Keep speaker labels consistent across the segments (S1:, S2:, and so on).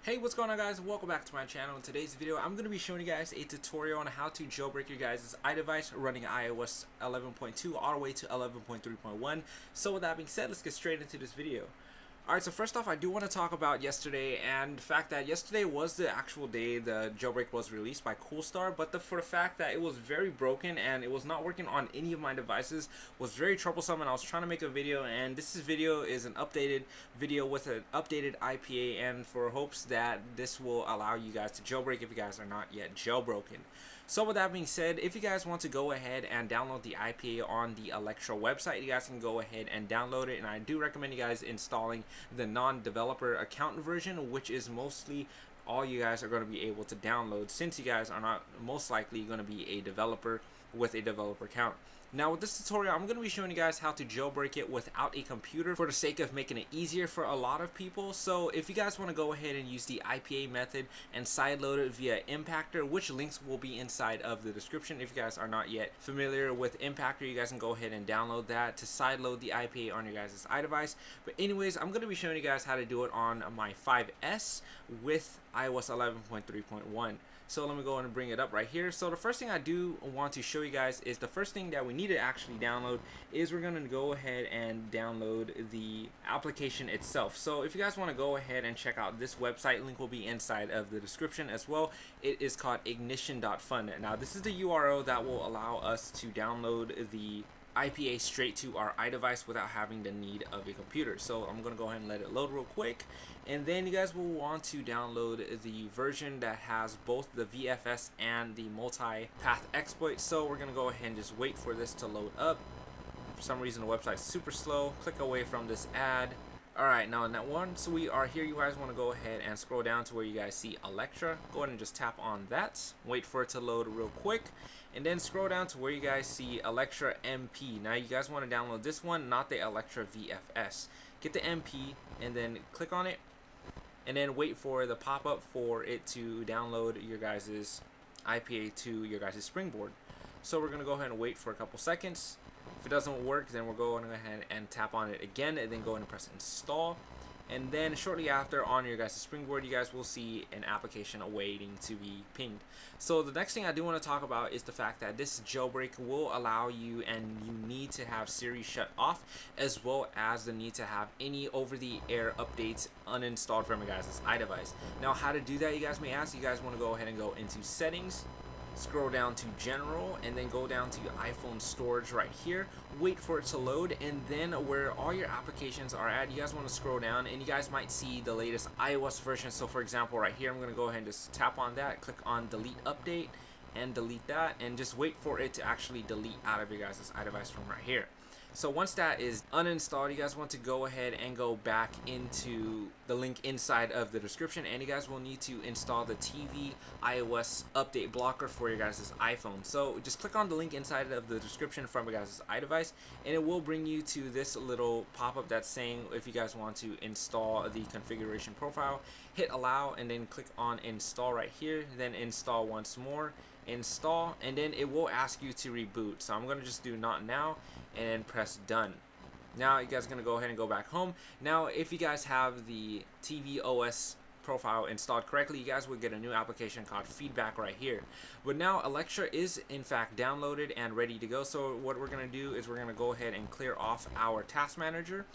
S1: Hey, what's going on, guys? Welcome back to my channel. In today's video, I'm going to be showing you guys a tutorial on how to jailbreak your guys' iDevice running iOS 11.2 all the way to 11.3.1. So with that being said, let's get straight into this video. Alright, so first off, I do want to talk about yesterday and the fact that yesterday was the actual day the jailbreak was released by Coolstar, but for the fact that it was very broken and it was not working on any of my devices was very troublesome, and I was trying to make a video, and this video is an updated video with an updated IPA, and for hopes that this will allow you guys to jailbreak if you guys are not yet jailbroken. So with that being said, if you guys want to go ahead and download the IPA on the Electra website, you guys can go ahead and download it, and I do recommend you guys installing the non-developer account version, which is mostly all you guys are going to be able to download, since you guys are not most likely going to be a developer with a developer account. Now with this tutorial, I'm going to be showing you guys how to jailbreak it without a computer for the sake of making it easier for a lot of people. So if you guys want to go ahead and use the IPA method and sideload it via Impactor, which links will be inside of the description. If you guys are not yet familiar with Impactor, you guys can go ahead and download that to sideload the IPA on your guys' iDevice. But anyways, I'm going to be showing you guys how to do it on my 5S with iOS 11.3.1. So let me go and bring it up right here. So the first thing I do want to show you guys is the first thing that we need to actually download is we're going to go ahead and download the application itself. So if you guys want to go ahead and check out this website, link will be inside of the description as well. It is called ignition.fun. Now this is the URL that will allow us to download the IPA straight to our iDevice without having the need of a computer. So I'm going to go ahead and let it load real quick, and then you guys will want to download the version that has both the VFS and the multi-path exploit. So we're going to go ahead and just wait for this to load up. For some reason the website's super slow. Click away from this ad. Alright, now once we are here, you guys want to go ahead and scroll down to where you guys see Electra. Go ahead and just tap on that. Wait for it to load real quick. And then scroll down to where you guys see Electra MP. Now you guys want to download this one, not the Electra VFS. Get the MP and then click on it. And then wait for the pop-up for it to download your guys' IPA to your guys' Springboard. So we're going to go ahead and wait for a couple seconds. If it doesn't work, then we're going to go ahead and tap on it again, and then go ahead and press install. And then shortly after, on your guys' Springboard, you guys will see an application awaiting to be pinged. So the next thing I do want to talk about is the fact that this jailbreak will allow you, and you need to have Siri shut off, as well as the need to have any over-the-air updates uninstalled from your guys' iDevice. Now how to do that, you guys may ask. You guys want to go ahead and go into settings, scroll down to general, and then go down to iPhone storage right here. Wait for it to load, and then where all your applications are at, you guys want to scroll down, and you guys might see the latest iOS version. So for example, right here, I'm going to go ahead and just tap on that, click on delete update, and delete that, and just wait for it to actually delete out of your guys' iDevice from right here. So once that is uninstalled, you guys want to go ahead and go back into the link inside of the description, and you guys will need to install the TV iOS update blocker for your guys' iPhone. So just click on the link inside of the description from your guys' iDevice, and it will bring you to this little pop-up that's saying if you guys want to install the configuration profile. Hit allow, and then click on install right here, then install once more, install, and then it will ask you to reboot. So I'm going to just do not now, and then press done. Now you guys are going to go ahead and go back home. Now if you guys have the TV OS profile installed correctly, you guys will get a new application called feedback right here. But now Electra is in fact downloaded and ready to go. So what we're going to do is we're going to go ahead and clear off our task manager,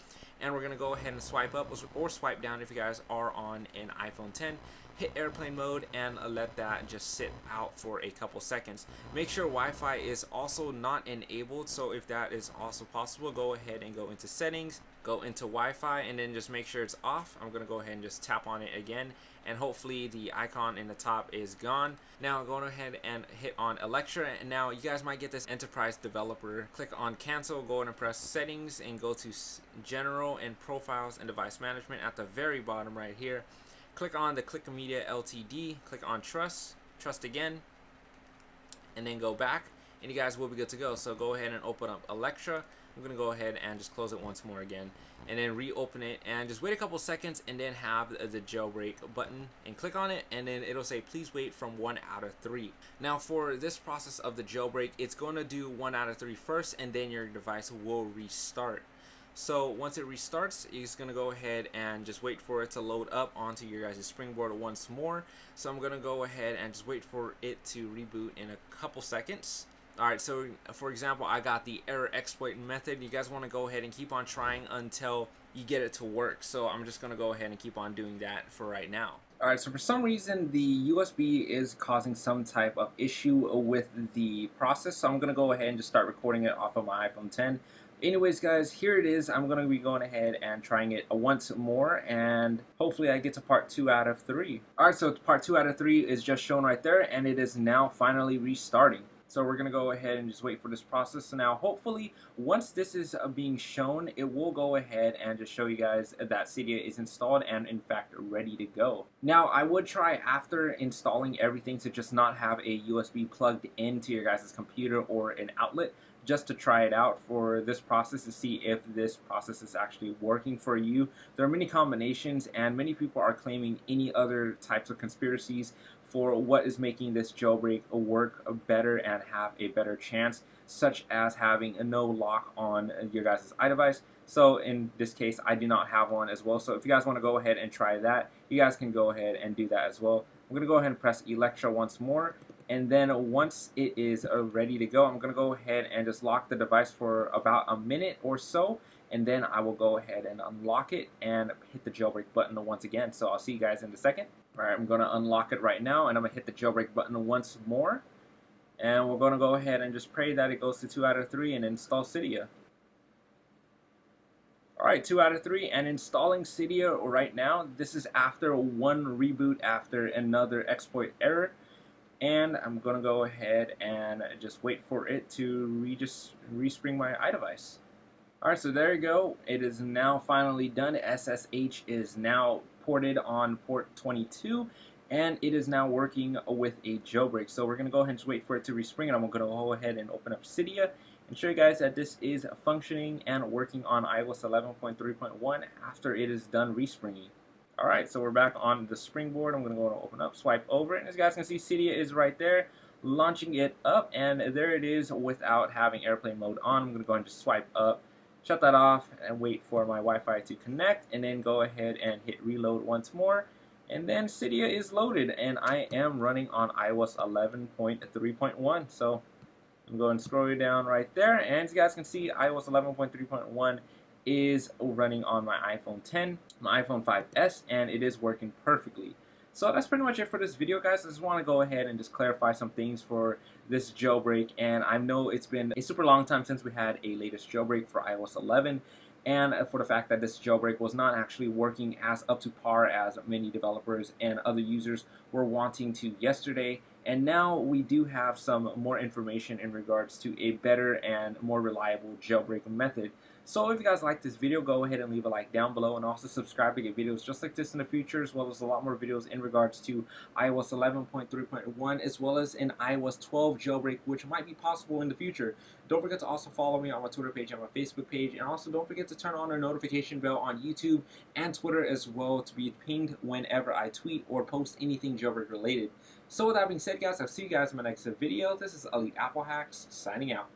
S1: and we're going to go ahead and swipe up or swipe down if you guys are on an iPhone 10. Hit airplane mode and let that just sit out for a couple seconds. Make sure Wi-Fi is also not enabled, so if that is also possible, go ahead and go into settings, go into Wi-Fi, and then just make sure it's off. I'm gonna go ahead and just tap on it again, and hopefully the icon in the top is gone. Now I'm going ahead and hit on Electra, and now you guys might get this enterprise developer. Click on cancel, go ahead and press settings, and go to general and profiles and device management at the very bottom right here. Click on the Click Media Ltd, click on trust again, and then go back, and you guys will be good to go. So go ahead and open up Electra. I'm going to go ahead and just close it once more again, and then reopen it, and just wait a couple seconds, and then have the jailbreak button and click on it, and then it'll say please wait from 1 out of 3. Now for this process of the jailbreak, it's going to do 1 out of 3 first, and then your device will restart. So once it restarts, it's gonna go ahead and just wait for it to load up onto your guys' springboard once more. So I'm gonna go ahead and just wait for it to reboot in a couple seconds. Alright, so for example, I got the error exploit method. You guys want to go ahead and keep on trying until you get it to work. So I'm just going to go ahead and keep on doing that for right now. Alright, so for some reason the USB is causing some type of issue with the process. So I'm going to go ahead and just start recording it off of my iPhone 10. Anyways guys, here it is. I'm going to be going ahead and trying it once more, and hopefully I get to part 2 out of 3. Alright, so part 2 out of 3 is just shown right there, and it is now finally restarting. So we're going to go ahead and just wait for this process. So now hopefully once this is being shown, it will go ahead and just show you guys that Cydia is installed and in fact ready to go. Now I would try after installing everything to just not have a USB plugged into your guys' computer or an outlet, just to try it out for this process to see if this process is actually working for you. There are many combinations, and many people are claiming any other types of conspiracies for what is making this jailbreak work better and have a better chance, such as having a no lock on your guys' iDevice. So in this case, I do not have one as well. So if you guys want to go ahead and try that, you guys can go ahead and do that as well. I'm going to go ahead and press Electra once more. And then once it is ready to go, I'm going to go ahead and just lock the device for about a minute or so. And then I will go ahead and unlock it and hit the jailbreak button once again. So I'll see you guys in a second. Alright, I'm going to unlock it right now, and I'm going to hit the jailbreak button once more. And we're going to go ahead and just pray that it goes to 2 out of 3 and install Cydia. Alright, 2 out of 3 and installing Cydia right now. This is after one reboot after another exploit error. And I'm going to go ahead and just wait for it to respring my iDevice. Alright, so there you go. It is now finally done. SSH is now ported on port 22, and it is now working with a jailbreak. So we're going to go ahead and just wait for it to respring, and I'm going to go ahead and open up Cydia and show you guys that this is functioning and working on iOS 11.3.1 after it is done respringing. Alright, so we're back on the springboard. I'm going to go and open up, swipe over it, and as you guys can see, Cydia is right there, launching it up, and there it is without having airplane mode on. I'm going to go and just swipe up, shut that off, and wait for my Wi-Fi to connect, and then go ahead and hit reload once more, and then Cydia is loaded, and I am running on iOS 11.3.1. So I'm going to scroll down right there, and as you guys can see, iOS 11.3.1 is running on my iPhone 10, my iPhone 5S, and it is working perfectly. So that's pretty much it for this video, guys. I just want to go ahead and just clarify some things for this jailbreak, and I know it's been a super long time since we had a latest jailbreak for iOS 11, and for the fact that this jailbreak was not actually working as up to par as many developers and other users were wanting to yesterday. And now we do have some more information in regards to a better and more reliable jailbreak method. So if you guys like this video, go ahead and leave a like down below, and also subscribe to get videos just like this in the future, as well as a lot more videos in regards to iOS 11.3.1, as well as an iOS 12 jailbreak, which might be possible in the future. Don't forget to also follow me on my Twitter page and my Facebook page, and also don't forget to turn on our notification bell on YouTube and Twitter as well to be pinged whenever I tweet or post anything jailbreak related. So with that being said, guys, I'll see you guys in my next video. This is EliteAppleHacks signing out.